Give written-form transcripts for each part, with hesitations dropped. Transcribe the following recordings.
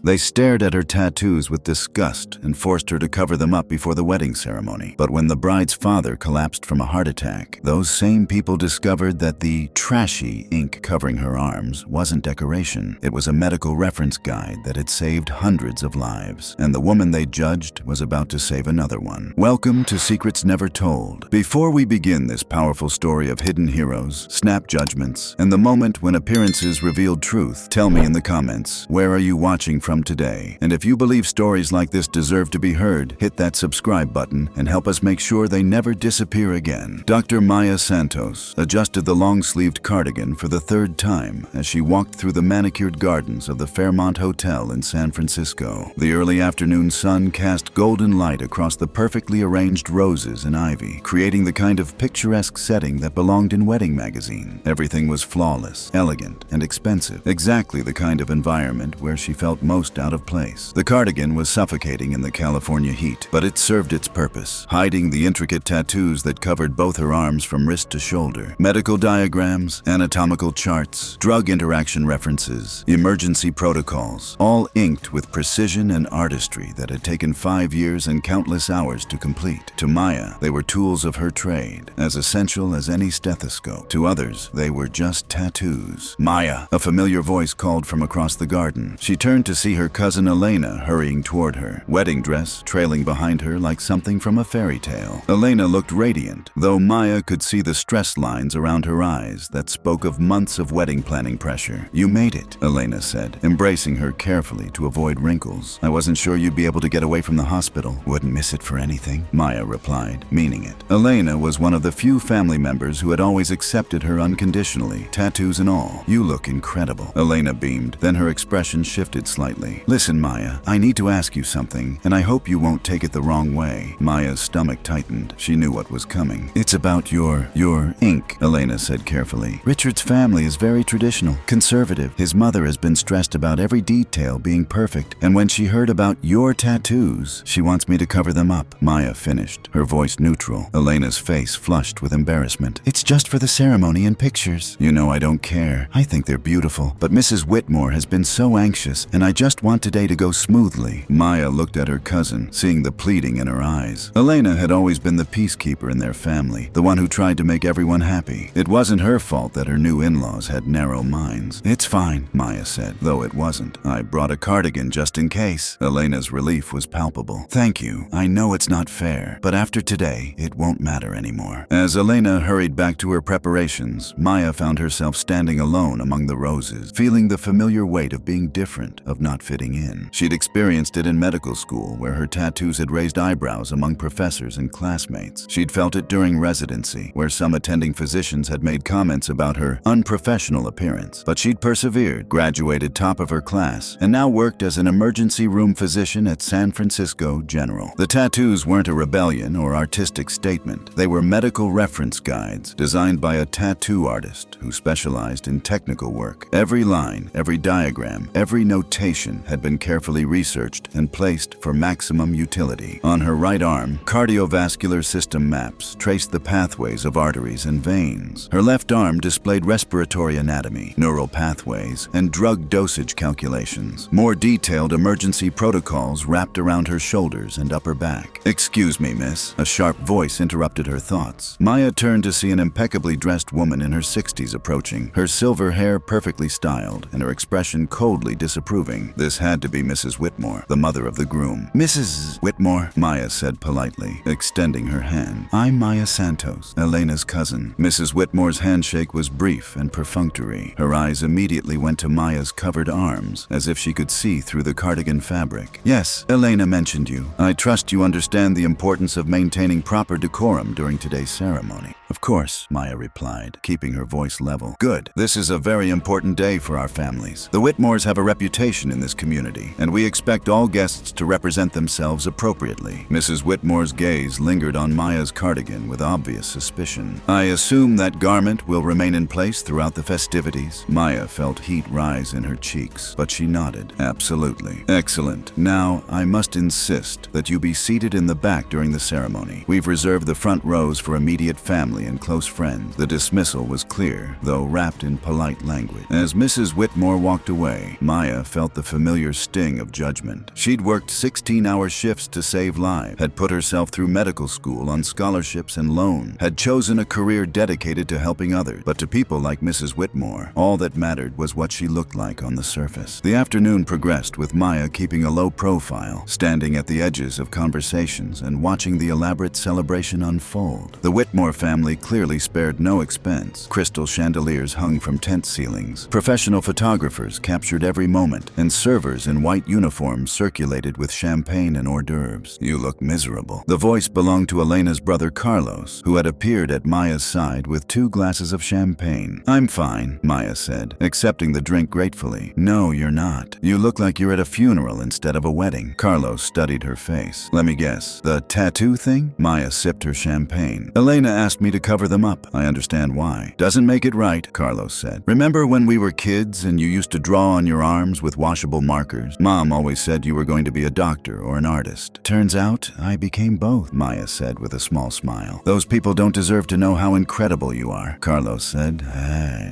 They stared at her tattoos with disgust and forced her to cover them up before the wedding ceremony. But when the bride's father collapsed from a heart attack, those same people discovered that the Trashy ink covering her arms wasn't decoration. It was a medical reference guide that had saved hundreds of lives, and the woman they judged was about to save another one. Welcome to Secrets Never Told. Before we begin this powerful story of hidden heroes, snap judgments, and the moment when appearances revealed truth, tell me in the comments, where are you watching from today? And if you believe stories like this deserve to be heard, hit that subscribe button and help us make sure they never disappear again. Dr. Maya Santos adjusted the long-sleeved cardigan for the third time as she walked through the manicured gardens of the Fairmont Hotel in San Francisco. The early afternoon sun cast golden light across the perfectly arranged roses and ivy, creating the kind of picturesque setting that belonged in wedding magazine. Everything was flawless, elegant, and expensive, exactly the kind of environment where she felt most out of place. The cardigan was suffocating in the California heat, but it served its purpose, hiding the intricate tattoos that covered both her arms from wrist to shoulder. Medical diagrams, anatomical charts, drug interaction references, emergency protocols, all inked with precision and artistry that had taken 5 years and countless hours to complete. To Maya, they were tools of her trade, as essential as any stethoscope. To others, they were just tattoos. Maya, a familiar voice called from across the garden. She turned to see her cousin Elena hurrying toward her, wedding dress trailing behind her like something from a fairy tale. Elena looked radiant, though Maya could see the stress lines around her eyes that spoke of months of wedding planning pressure. "You made it," Elena said, embracing her carefully to avoid wrinkles. "I wasn't sure you'd be able to get away from the hospital. Wouldn't miss it for anything," Maya replied, meaning it. Elena was one of the few family members who had always accepted her unconditionally, tattoos and all. "You look incredible," Elena beamed, then her expression shifted slightly. "Listen, Maya, I need to ask you something, and I hope you won't take it the wrong way." Maya's stomach tightened. She knew what was coming. "It's about your ink," Elena said carefully. "Richard's family is very traditional, conservative. His mother has been stressed about every detail being perfect, and when she heard about your tattoos, she wants me to cover them up." Maya finished, her voice neutral. Elena's face flushed with embarrassment. "It's just for the ceremony and pictures. You know I don't care. I think they're beautiful, but Mrs. Whitmore has been so anxious, and I just want today to go smoothly." Maya looked at her cousin, seeing the pleading in her eyes. Elena had always been the peacekeeper in their family, the one who tried to make everyone happy. It wasn't her fault that her new in-laws had narrow minds. "It's fine," Maya said, though it wasn't. "I brought a cardigan just in case." Elena's relief was palpable. "Thank you. I know it's not fair, but after today, it won't matter anymore." As Elena hurried back to her preparations, Maya found herself standing alone among the roses, feeling the familiar weight of being different, of not fitting in. She'd experienced it in medical school, where her tattoos had raised eyebrows among professors and classmates. She'd felt it during residency, where some attending physicians had made comments about her unprofessional appearance. But she'd persevered, graduated top of her class, and now worked as an emergency room physician at San Francisco General. The tattoos weren't a rebellion or artistic statement. They were medical reference guides, designed by a tattoo artist who specialized in technical work. Every line, every diagram, every notation had been carefully researched and placed for maximum utility. On her right arm, cardiovascular system maps traced the pathways of arteries and veins. Her left arm displayed respiratory anatomy, neural pathways, and drug dosage calculations. More detailed emergency protocols wrapped around her shoulders and upper back. "Excuse me, miss," a sharp voice interrupted her thoughts. Maya turned to see an impeccably dressed woman in her 60s approaching, her silver hair perfectly styled and her expression coldly disapproving. This had to be Mrs. Whitmore, the mother of the groom. "Mrs. Whitmore," Maya said politely, extending her hand. "I'm Maya Santos, Elena's cousin." Mrs. Whitmore's handshake was brief and perfunctory. Her eyes immediately went to Maya's covered arms, as if she could see through the cardigan fabric. "Yes, Elena mentioned you. I trust you understand the importance of maintaining proper decorum during today's ceremony." "Of course," Maya replied, keeping her voice level. "Good. This is a very important day for our families. The Whitmores have a reputation in this community, and we expect all guests to represent themselves appropriately." Mrs. Whitmore's gaze lingered on Maya's cardigan with obvious suspicion. "I assume that garment will remain in place throughout the festivities?" Maya felt heat rise in her cheeks, but she nodded. "Absolutely." "Excellent. Now, I must insist that you be seated in the back during the ceremony. We've reserved the front rows for immediate family family and close friends. The dismissal was clear, though wrapped in polite language. As Mrs. Whitmore walked away, Maya felt the familiar sting of judgment. She'd worked 16-hour shifts to save lives, had put herself through medical school on scholarships and loan, had chosen a career dedicated to helping others. But to people like Mrs. Whitmore, all that mattered was what she looked like on the surface. The afternoon progressed with Maya keeping a low profile, standing at the edges of conversations and watching the elaborate celebration unfold. The Whitmore family clearly spared no expense. Crystal chandeliers hung from tent ceilings. Professional photographers captured every moment, and servers in white uniforms circulated with champagne and hors d'oeuvres. "You look miserable." The voice belonged to Elena's brother Carlos, who had appeared at Maya's side with 2 glasses of champagne. "I'm fine," Maya said, accepting the drink gratefully. "No, you're not. You look like you're at a funeral instead of a wedding." Carlos studied her face. "Let me guess. The tattoo thing?" Maya sipped her champagne. "Elena asked me to cover them up. I understand why." "Doesn't make it right," Carlos said. "Remember when we were kids and you used to draw on your arms with washable markers? Mom always said you were going to be a doctor or an artist." "Turns out I became both," Maya said with a small smile. "Those people don't deserve to know how incredible you are," Carlos said,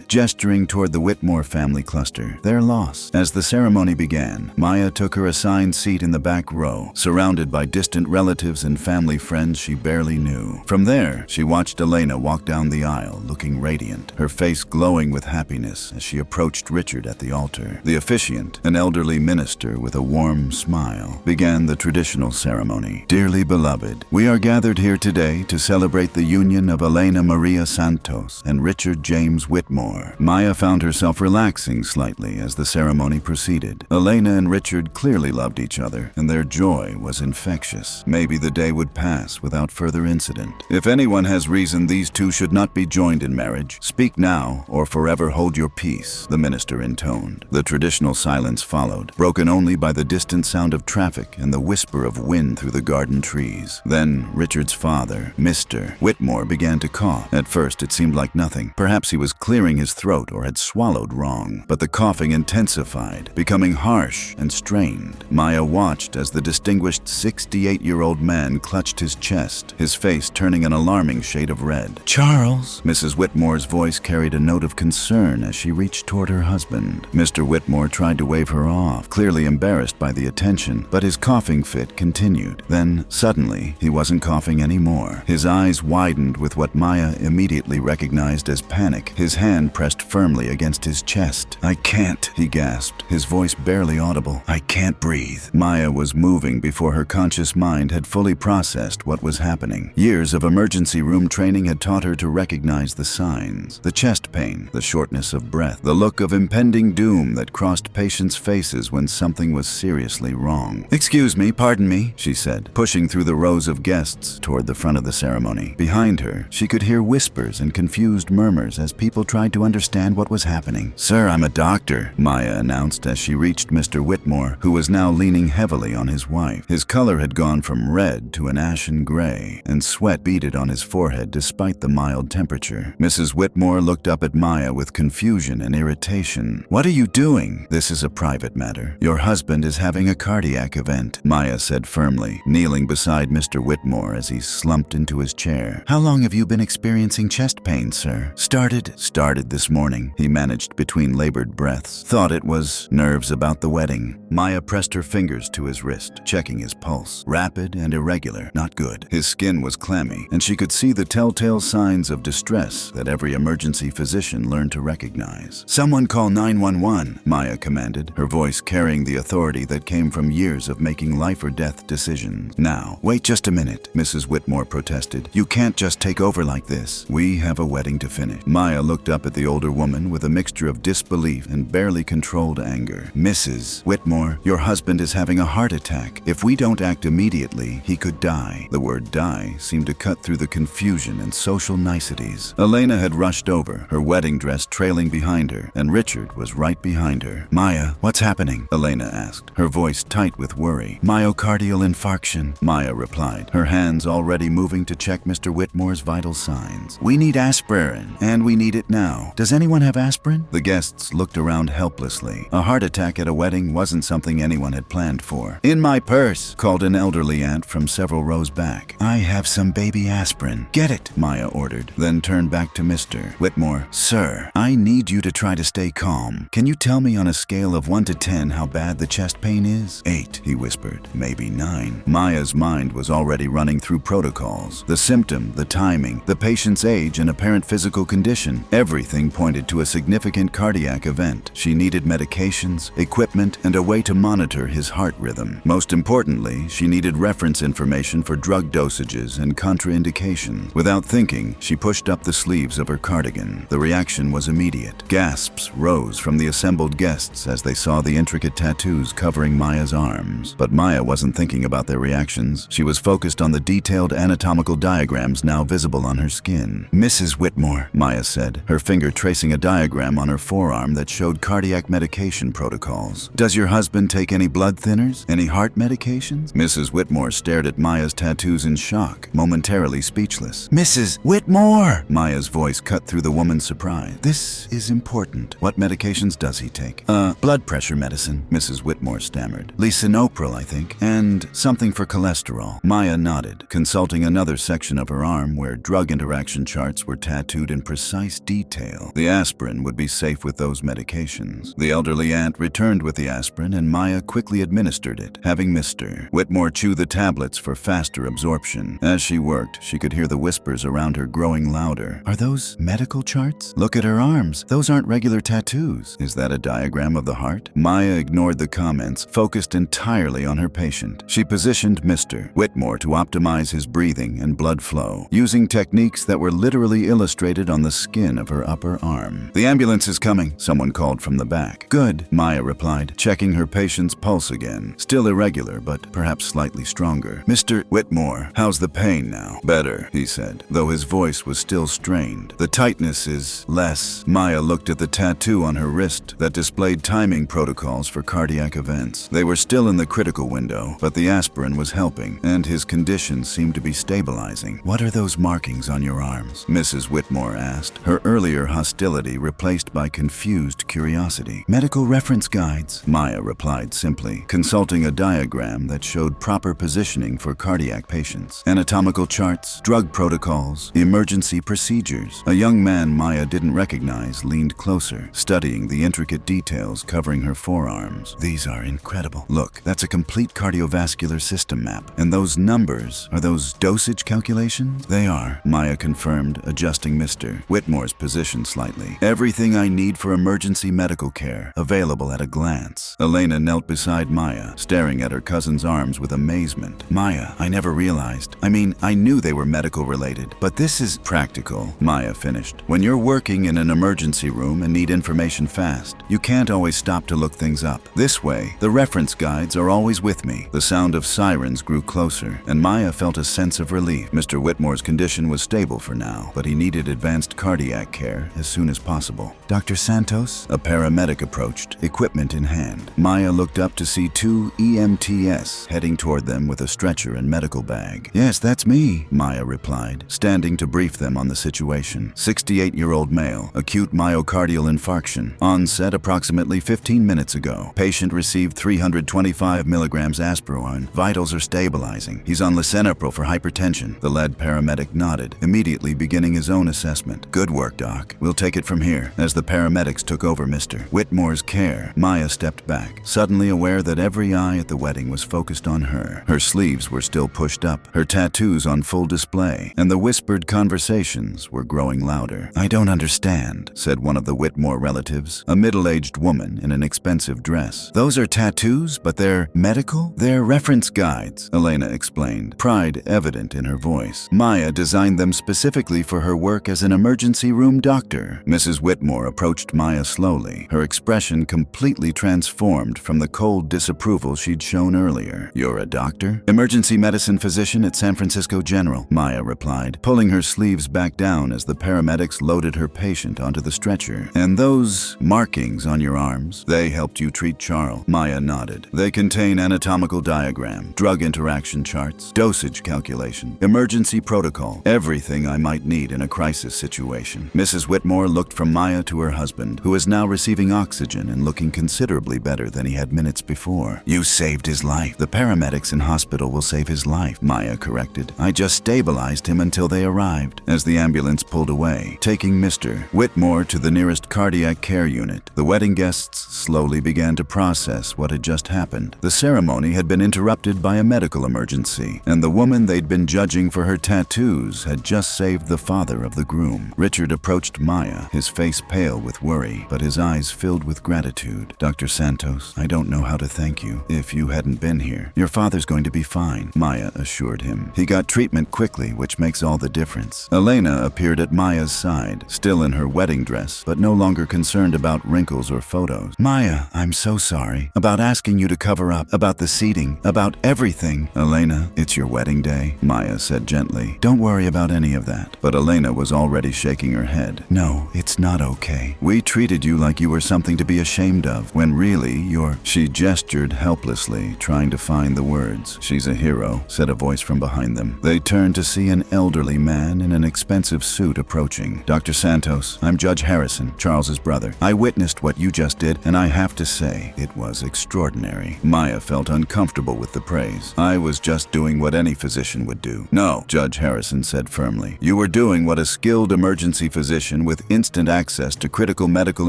gesturing toward the Whitmore family cluster. "They're lost." As the ceremony began, Maya took her assigned seat in the back row, surrounded by distant relatives and family friends she barely knew. From there, she watched Elena walk down the aisle, looking radiant, her face glowing with happiness as she approached Richard at the altar. The officiant, an elderly minister with a warm smile, began the traditional ceremony. "Dearly beloved, we are gathered here today to celebrate the union of Elena Maria Santos and Richard James Whitmore." Maya found herself relaxing slightly as the ceremony proceeded. Elena and Richard clearly loved each other, and their joy was infectious. Maybe the day would pass without further incident. "If anyone has reason these two should not be joined in marriage, speak now or forever hold your peace," the minister intoned. The traditional silence followed, broken only by the distant sound of traffic and the whisper of wind through the garden trees. Then Richard's father, Mr. Whitmore, began to cough. At first it seemed like nothing. Perhaps he was clearing his throat or had swallowed wrong. But the coughing intensified, becoming harsh and strained. Maya watched as the distinguished 68-year-old man clutched his chest, his face turning an alarming shade of red. "Charles!" Mrs. Whitmore's voice carried a note of concern as she reached toward her husband. Mr. Whitmore tried to wave her off, clearly embarrassed by the attention, but his coughing fit continued. Then, suddenly, he wasn't coughing anymore. His eyes widened with what Maya immediately recognized as panic. His hand pressed firmly against his chest. "I can't," he gasped, his voice barely audible. "I can't breathe." Maya was moving before her conscious mind had fully processed what was happening. Years of emergency room training had taught her to recognize the signs. The chest pain, the shortness of breath, the look of impending doom that crossed patients' faces when something was seriously wrong. "Excuse me, pardon me," she said, pushing through the rows of guests toward the front of the ceremony. Behind her, she could hear whispers and confused murmurs as people tried to understand what was happening. "Sir, I'm a doctor," Maya announced as she reached Mr. Whitmore, who was now leaning heavily on his wife. His color had gone from red to an ashen gray, and sweat beaded on his forehead despite the mild temperature. Mrs. Whitmore looked up at Maya with confusion and irritation. "What are you doing?" "This is a private matter. Your husband is having a cardiac event," Maya said firmly, kneeling beside Mr. Whitmore as he slumped into his chair. "How long have you been experiencing chest pain, sir?" Started this morning," he managed between labored breaths. "Thought it was nerves about the wedding." Maya pressed her fingers to his wrist, checking his pulse. Rapid and irregular, not good. His skin was clammy, and she could see the telltale signs of distress that every emergency physician learned to recognize. "Someone call 911, Maya commanded, her voice carrying the authority that came from years of making life or death decisions. "Now, wait just a minute," Mrs. Whitmore protested. "You can't just take over like this. We have a wedding to finish." Maya looked up at the older woman with a mixture of disbelief and barely controlled anger. "Mrs. Whitmore, your husband is having a heart attack. If we don't act immediately, he could die." The word die seemed to cut through the confusion and social niceties. Elena had rushed over, her wedding dress trailing behind her, and Richard was right behind her. "Maya, what's happening?" Elena asked, her voice tight with worry. "Myocardial infarction," Maya replied, her hands already moving to check Mr. Whitmore's vital signs. "We need aspirin, and we need it now. Does anyone have aspirin?" The guests looked around helplessly. A heart attack at a wedding wasn't something anyone had planned for. "In my purse," called an elderly aunt from several rows back. "I have some baby aspirin." "Get it," Maya ordered, then turned back to Mr. Whitmore. Sir, I need you to try to stay calm. Can you tell me on a scale of 1 to 10 how bad the chest pain is? 8, he whispered. Maybe 9. Maya's mind was already running through protocols. The symptom, the timing, the patient's age and apparent physical condition. Everything pointed to a significant cardiac event. She needed medications, equipment, and a way to monitor his heart rhythm. Most importantly, she needed reference information for drug dosages and contraindications. Without thinking, she pushed up the sleeves of her cardigan. The reaction was immediate. Gasps rose from the assembled guests as they saw the intricate tattoos covering Maya's arms. But Maya wasn't thinking about their reactions. She was focused on the detailed anatomical diagrams now visible on her skin. Mrs. Whitmore, Maya said, her finger tracing a diagram on her forearm that showed cardiac medication protocols. Does your husband take any blood thinners? Any heart medications? Mrs. Whitmore stared at Maya's tattoos in shock, momentarily speechless. Mrs. Whitmore! Maya's voice cut through the woman's surprise. This is important. What medications does he take? Blood pressure medicine, Mrs. Whitmore stammered. Lisinopril, I think, and something for cholesterol. Maya nodded, consulting another section of her arm where drug interaction charts were tattooed in precise detail. The aspirin would be safe with those medications. The elderly aunt returned with the aspirin and Maya quickly administered it, having Mr. Whitmore chew the tablets for faster absorption. As she worked, she could hear the whispers around her growing louder. Are those medical charts? Look at her arms. Those aren't regular tattoos. Is that a diagram of the heart? Maya ignored the comments, focused entirely on her patient. She positioned Mr. Whitmore to optimize his breathing and blood flow, using techniques that were literally illustrated on the skin of her upper arm. The ambulance is coming, someone called from the back. Good, Maya replied, checking her patient's pulse again. Still irregular, but perhaps slightly stronger. Mr. Whitmore, how's the pain now? Better, he said, though his voice was still strained. The tightness is less. Maya looked at the tattoo on her wrist that displayed timing protocols for cardiac events. They were still in the critical window, but the aspirin was helping, and his condition seemed to be stabilizing. What are those markings on your arms? Mrs. Whitmore asked, her earlier hostility replaced by confused curiosity. Medical reference guides, Maya replied simply, consulting a diagram that showed proper positioning for cardiac patients. Anatomical charts, drug protocols, emergency procedures. A young man Maya didn't recognize leaned closer, studying the intricate details covering her forearms. These are incredible. Look, that's a complete cardiovascular system map. And those numbers, are those dosage calculations? They are, Maya confirmed, adjusting Mr. Whitmore's position slightly. Everything I need for emergency medical care, available at a glance. Elena knelt beside Maya, staring at her cousin's arms with amazement. Maya, I never realized. I knew they were medical related, but this is practical, Maya finished. When you're working in an emergency room and need information fast, you can't always stop to look things up. This way, the reference guides are always with me. The sound of sirens grew closer, and Maya felt a sense of relief. Mr. Whitmore's condition was stable for now, but he needed advanced cardiac care as soon as possible. Dr. Santos? A paramedic approached, equipment in hand. Maya looked up to see 2 EMTs heading toward them with a stretcher and medical bag. Yes, that's me, Maya replied, standing to brief them on the situation. 68-year-old male, acute myocardial infarction, onset approximately 15 minutes ago. Patient received 325 milligrams aspirin. Vitals are stabilizing. He's on lisinopril for hypertension. The lead paramedic nodded, immediately beginning his own assessment. Good work, Doc. We'll take it from here. As the paramedics took over Mr. Whitmore's care, Maya stepped back, suddenly aware that every eye at the wedding was focused on her. Her sleeves were still pushed up, her tattoos on full display, and the whispered conversations were growing louder. I don't understand, said one of the Whitmore relatives, a middle-aged woman in an expensive dress. Those are tattoos, but they're medical? They're reference guides, Elena explained, pride evident in her voice. Maya designed them specifically for her work as an emergency room doctor. Mrs. Whitmore approached Maya slowly, her expression completely transformed from the cold disapproval she'd shown earlier. You're a doctor? Emergency medicine physician at San Francisco General, Maya replied, pulling her sleeves back down as the paramedics loaded her patient onto the stretcher. And those markings on your arms, they helped you treat Charles? Maya nodded. They contain anatomical diagram, drug interaction charts, dosage calculation, emergency protocol, everything I might need in a crisis situation. Mrs. Whitmore looked from Maya to her husband, who is now receiving oxygen and looking considerably better than he had minutes before. You saved his life. The paramedics in hospital will save his life, Maya corrected. I just stabilized him until until they arrived. As the ambulance pulled away, taking Mr. Whitmore to the nearest cardiac care unit, the wedding guests slowly began to process what had just happened. The ceremony had been interrupted by a medical emergency, and the woman they'd been judging for her tattoos had just saved the father of the groom. Richard approached Maya, his face pale with worry, but his eyes filled with gratitude. "Dr. Santos, I don't know how to thank you. If you hadn't been here, your father's going to be fine," Maya assured him. "He got treatment quickly, which makes all the difference." Elena appeared at Maya's side, still in her wedding dress, but no longer concerned about wrinkles or photos. "Maya, I'm so sorry. About asking you to cover up, about the seating, about everything." "Elena, it's your wedding day," Maya said gently. "Don't worry about any of that." But Elena was already shaking her head. "No, it's not okay. We treated you like you were something to be ashamed of, when really you're—" She gestured helplessly, trying to find the words. "She's a hero," said a voice from behind them. They turned to see an elderly man in an expensive suit approaching. "Dr. Santos, I'm Judge Harrison, Charles's brother. I witnessed what you just did, and I have to say, it was extraordinary." Maya felt uncomfortable with the praise. "I was just doing what any physician would do." "No," Judge Harrison said firmly. "You were doing what a skilled emergency physician with instant access to critical medical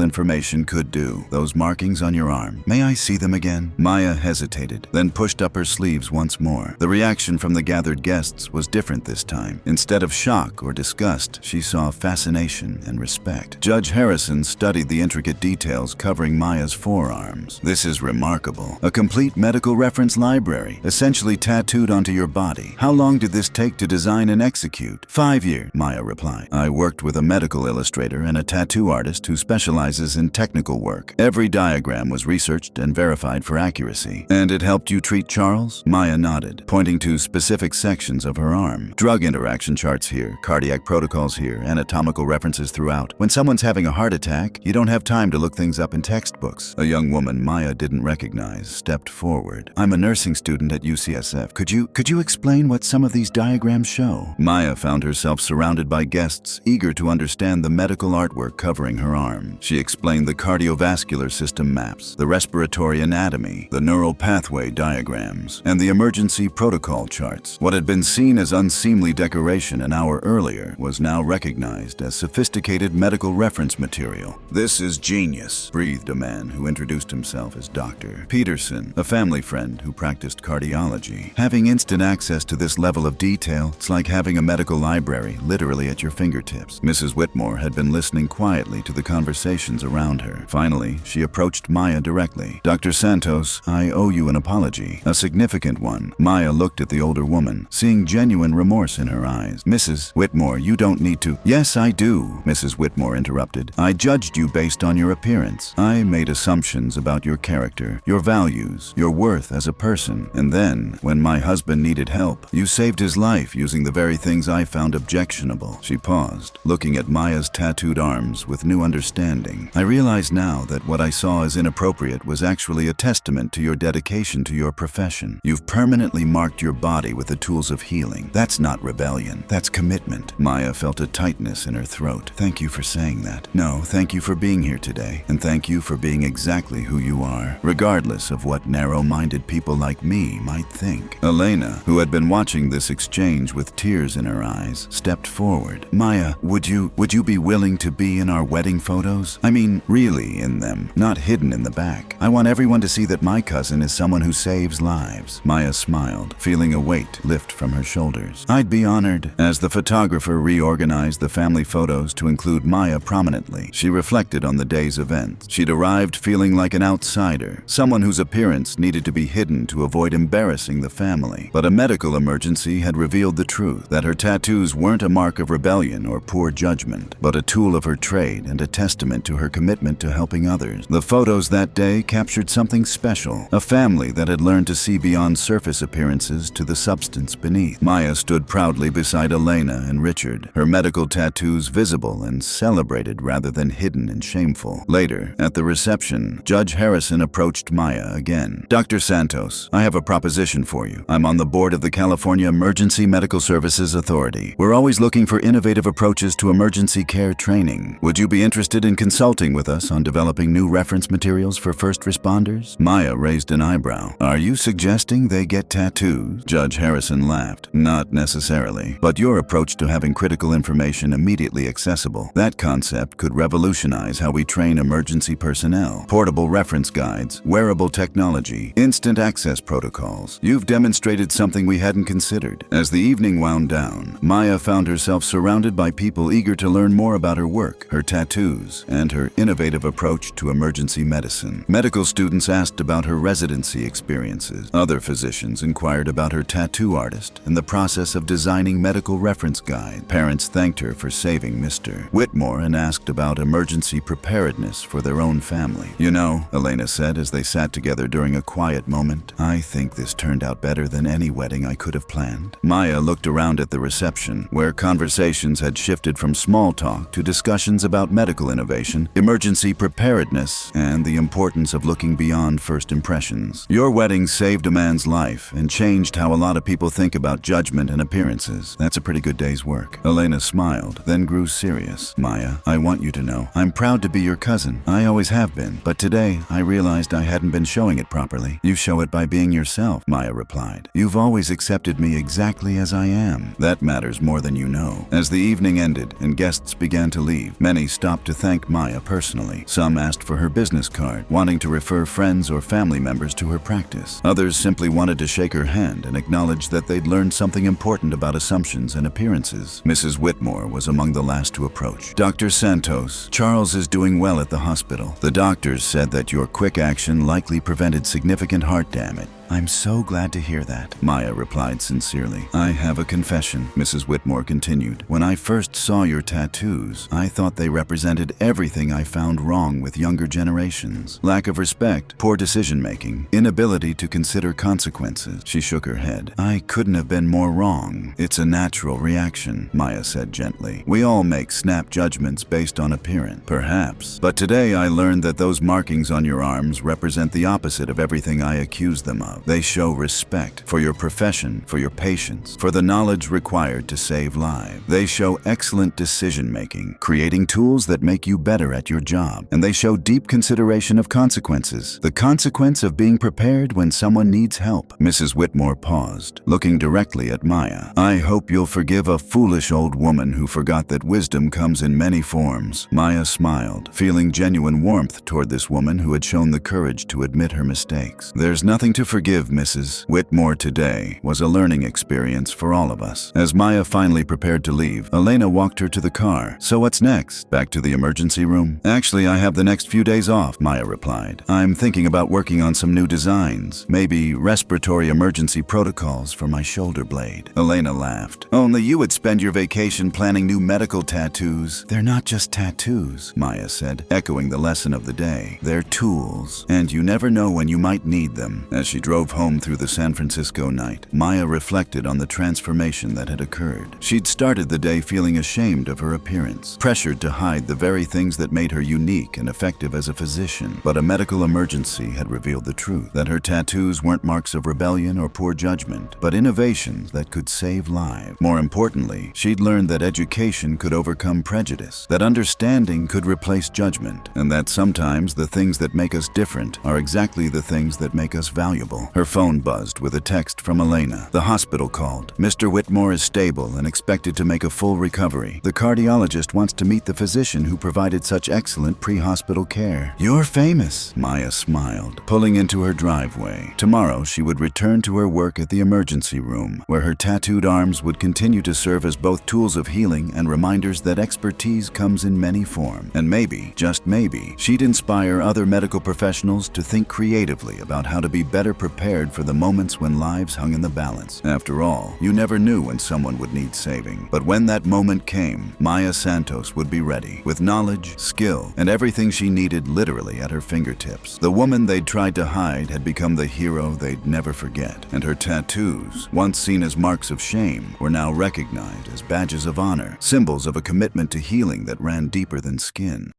information could do. Those markings on your arm. May I see them again?" Maya hesitated, then pushed up her sleeves once more. The reaction from the gathered guests was different this time. Instead of shock or disgust, she saw fascination and respect. Judge Harrison studied the intricate details covering Maya's forearms. "This is remarkable. A complete medical reference library, essentially tattooed onto your body. How long did this take to design and execute?" 5 years, Maya replied. "I worked with a medical illustrator and a tattoo artist who specializes in technical work. Every diagram was researched and verified for accuracy." "And it helped you treat Charles?" Maya nodded, pointing to specific sections of her arm. "Drug interaction charts here, cardiac protocols here, anatomical references throughout. When someone's having a heart attack, you don't have time to look things up in textbooks." A young woman Maya didn't recognize stepped forward. "I'm a nursing student at UCSF. Could you explain what some of these diagrams show?" Maya found herself surrounded by guests eager to understand the medical artwork covering her arm. She explained the cardiovascular system maps, the respiratory anatomy, the neural pathway diagrams, and the emergency protocol charts. What had been seen as unseemly decoration an hour earlier was now recognized as sophisticated medical reference material. "This is genius," breathed a man who introduced himself as Dr. Peterson, a family friend who practiced cardiology. "Having instant access to this level of detail, it's like having a medical library literally at your fingertips." Mrs. Whitmore had been listening quietly to the conversations around her. Finally, she approached Maya directly. "Dr. Santos, I owe you an apology, a significant one." Maya looked at the older woman, seeing genuine remorse in her eyes. "Mrs. Whitmore, you don't need to—" "Yes, I do," Mrs. Whitmore interrupted. "I judged you based on your appearance. I made assumptions about your character, your values, your worth as a person. And then, when my husband needed help, you saved his life using the very things I found objectionable." She paused, looking at Maya's tattooed arms with new understanding. "I realize now that what I saw as inappropriate was actually a testament to your dedication to your profession. You've permanently marked your body with the tools of healing. That's not rebellion. That's commitment." Maya felt a tightness in her throat. "Thank you for saying that. No, thank you for being here today. And thank you for being exactly who you are, regardless of what narrow-minded people like me might think." Elena, who had been watching this exchange with tears in her eyes, stepped forward. "Maya, would you be willing to be in our wedding photos? I mean, really in them, not hidden in the back. I want everyone to see that my cousin is someone who saves lives." Maya smiled, feeling a weight lift from her shoulders. "I'd be honored." As the photographer reorganized the family photos to include Maya prominently, she reflected on the day's events. She'd arrived feeling like an outsider, someone whose appearance needed to be hidden to avoid embarrassing the family. But a medical emergency had revealed the truth, that her tattoos weren't a mark of rebellion or poor judgment, but a tool of her trade and a testament to her commitment to helping others. The photos that day captured something special, a family that had learned to see beyond surface appearances to the substance beneath. Maya stood proudly beside Elena and Richard, her medical tattoos visible and celebrated rather than hidden and shameful. Later, at the reception, Judge Harrison approached Maya again. "Dr. Santos, I have a proposition for you. I'm on the board of the California Emergency Medical Services Authority. We're always looking for innovative approaches to emergency care training. Would you be interested in consulting with us on developing new reference materials for first responders?" Maya raised an eyebrow. "Are you suggesting they get tattoos?" Judge Harrison laughed. "Not necessarily. But your approach to having critical information immediately accessible, that concept could revolutionize how we train emergency personnel. Portable reference guides, wearable technology, instant access protocols. You've demonstrated something we hadn't considered. As the evening wound down, Maya found herself surrounded by people eager to learn more about her work, her tattoos, and her innovative approach to emergency medicine. Medical students asked about her residency experiences. Other physicians inquired about her tattoo artist and the process of designing medical reference guides. Parents thanked her for saving Mr. Whitmore and asked about emergency preparedness for their own family. "You know," Elena said as they sat together during a quiet moment, "I think this turned out better than any wedding I could have planned." Maya looked around at the reception, where conversations had shifted from small talk to discussions about medical innovation, emergency preparedness, and the importance of looking beyond first impressions. "Your wedding saved a man's life and changed how a lot of people think about judgment and appearances. That's a pretty good day's work." Elena smiled, then grew serious. "Maya, I want you to know, I'm proud to be your cousin. I always have been, but today I realized I hadn't been showing it properly." "You show it by being yourself," Maya replied. "You've always accepted me exactly as I am. That matters more than you know." As the evening ended and guests began to leave, many stopped to thank Maya personally. Some asked for her business card, wanting to refer friends or family members to her practice. Others simply wanted to shake her hand and acknowledge that they'd learned something important about assumptions and appearances. Mrs. Whitmore was among the last to approach. "Dr. Santos, Charles is doing well at the hospital. The doctors said that your quick action likely prevented significant heart damage." "I'm so glad to hear that," Maya replied sincerely. "I have a confession," Mrs. Whitmore continued. "When I first saw your tattoos, I thought they represented everything I found wrong with younger generations. Lack of respect, poor decision-making, inability to consider consequences." She shook her head. "I couldn't have been more wrong. It's a natural reaction," Maya said gently. "We all make snap judgments based on appearance, perhaps. But today I learned that those markings on your arms represent the opposite of everything I accused them of. They show respect for your profession, for your patients, for the knowledge required to save lives. They show excellent decision-making, creating tools that make you better at your job. And they show deep consideration of consequences, the consequence of being prepared when someone needs help." Mrs. Whitmore paused, looking directly at Maya. "I hope you'll forgive a foolish old woman who forgot that wisdom comes in many forms." Maya smiled, feeling genuine warmth toward this woman who had shown the courage to admit her mistakes. "There's nothing to forgive, Mrs. Whitmore. Today was a learning experience for all of us." As Maya finally prepared to leave, Elena walked her to the car. "So what's next? Back to the emergency room?" "Actually, I have the next few days off," Maya replied. "I'm thinking about working on some new designs, maybe respiratory emergency protocols for my shoulder blade." Elena laughed. "Only you would spend your vacation planning new medical tattoos." "They're not just tattoos," Maya said, echoing the lesson of the day. "They're tools, and you never know when you might need them." As she drove home through the San Francisco night, Maya reflected on the transformation that had occurred. She'd started the day feeling ashamed of her appearance, pressured to hide the very things that made her unique and effective as a physician. But a medical emergency had revealed the truth, that her tattoos weren't marks of rebellion or poor judgment, but innovations that could save lives. More importantly, she'd learned that education could overcome prejudice, that understanding could replace judgment, and that sometimes the things that make us different are exactly the things that make us valuable. Her phone buzzed with a text from Elena. The hospital called. "Mr. Whitmore is stable and expected to make a full recovery. The cardiologist wants to meet the physician who provided such excellent pre-hospital care." "You're famous," Maya smiled, pulling into her driveway. Tomorrow she would return to her work at the emergency room, where her tattooed arms would continue to serve as both tools of healing and reminders that expertise comes in many forms. And maybe, just maybe, she'd inspire other medical professionals to think creatively about how to be better prepared for the moments when lives hung in the balance. After all, you never knew when someone would need saving. But when that moment came, Maya Santos would be ready, with knowledge, skill, and everything she needed literally at her fingertips. The woman they'd tried to hide had become the hero they'd never forget, and her tattoos, once seen as marks of shame, were now recognized as badges of honor, symbols of a commitment to healing that ran deeper than skin.